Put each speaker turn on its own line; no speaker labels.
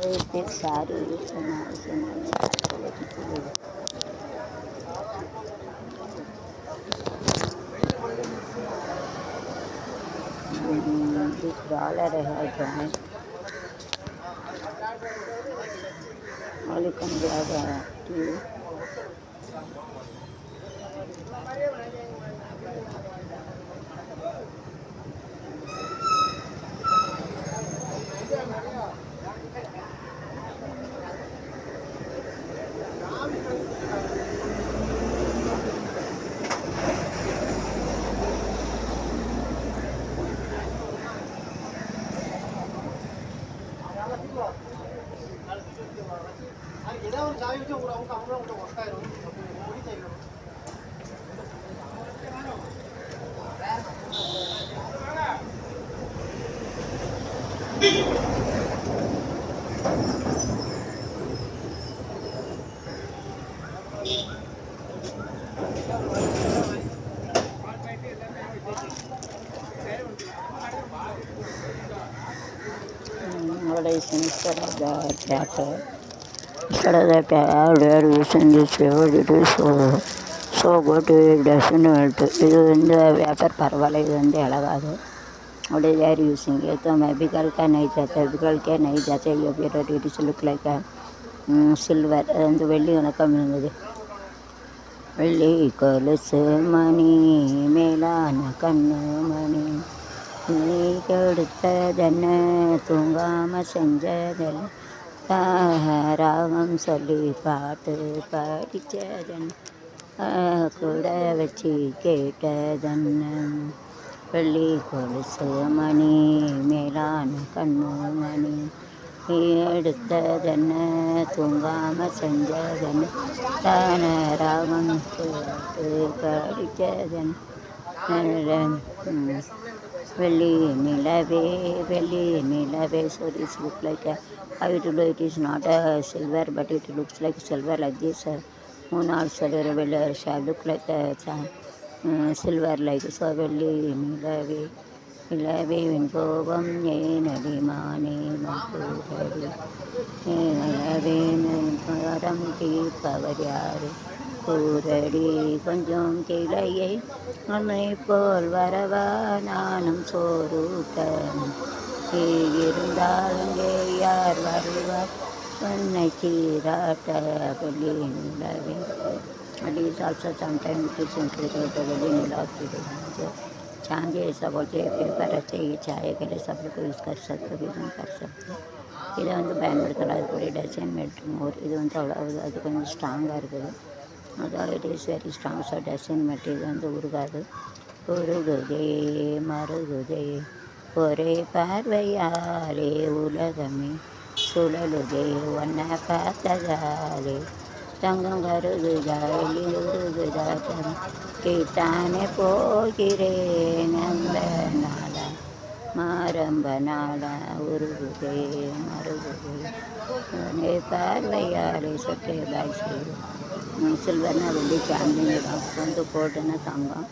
అయితే sorry this dollar I have joined. All you can grab tea. Nowadays, instead of the theatre, instead of the theatre, using this word, it is so good, definite. ಇದು ಒಂದು ವ್ಯಾಪಾರ ಪರವಾಗಿಲ್ಲ, ಇದೊಂದು ಎಳಗಾದು what they are using it. तो मैं भी कल का नहीं जाता, बिकल के नहीं जाते. ये भी रेडी से लुक लाइक सिल्वर ಒಂದು ಬೆಳ್ಳಿಯನ್ನು ಕಮ್ಮಿದೆ. வெள்ளி கொலுசு மணி மேலான கண்ணு மணி நீ கெடுத்ததென்ன தூங்காம செஞ்சதென்ன ராகம் சொல்லி பாட்டு படித்ததென்ன கூட வச்சு கேட்டதென்ன வெள்ளி கொலுசு மணி மேலான கண்ணு மணி நீ எடுத்ததென்ன தூங்காம செஞ்சதென்ன தான ராகம் கேட்டு படித்ததென்ன வெள்ளி நிலவே. So this look like how it will, it is not a silver but it looks like silver like this. Moon also there will shall look like silver like so. வெள்ளி நிலவேவின் கோபம் ஏனடி மானே மக்கூரடி நிலவேனின் கரம் தீர்ப்பவர் யாரு கூரடி கொஞ்சம் கிளையை உன்னை போல் வரவா நானும் சோறுட்ட இருந்தால் அங்கே யார் வருவார் உன்னை சீராட்ட வெள்ளி நிலவே. And it is also sometimes it is included the वेली नीला जो चांदी ऐसा बोलते हैं पेपर अच्छे ये चाय के लिए सब लोग यूज़ कर सकते भी कर सकते. இது வந்து பயன்படுத்தக்கூடாது டசன் மெல்ட் மோர். இது வந்து அவ்வளோ அது கொஞ்சம் ஸ்ட்ராங்காக இருக்குது. அதாவது it is very strong. So dozen melt இது வந்து உருகாது. உருகுதே மருகுதே ஒரே பார்வையாலே உலகமே சுழலுதே ஒன்றை பார்த்ததாலே தங்கம் கருகுதா உருகுதா கேட்டானே போகிறேன் அந்த நாளா மாரம்ப நாளா உருகுதே மருகுதே பார்வையாலே சொட்டே பாய்ச்சி சில்வர்னா வெள்ளி சாந்தினி தான் வந்து போட்டுன்னா தங்கம்.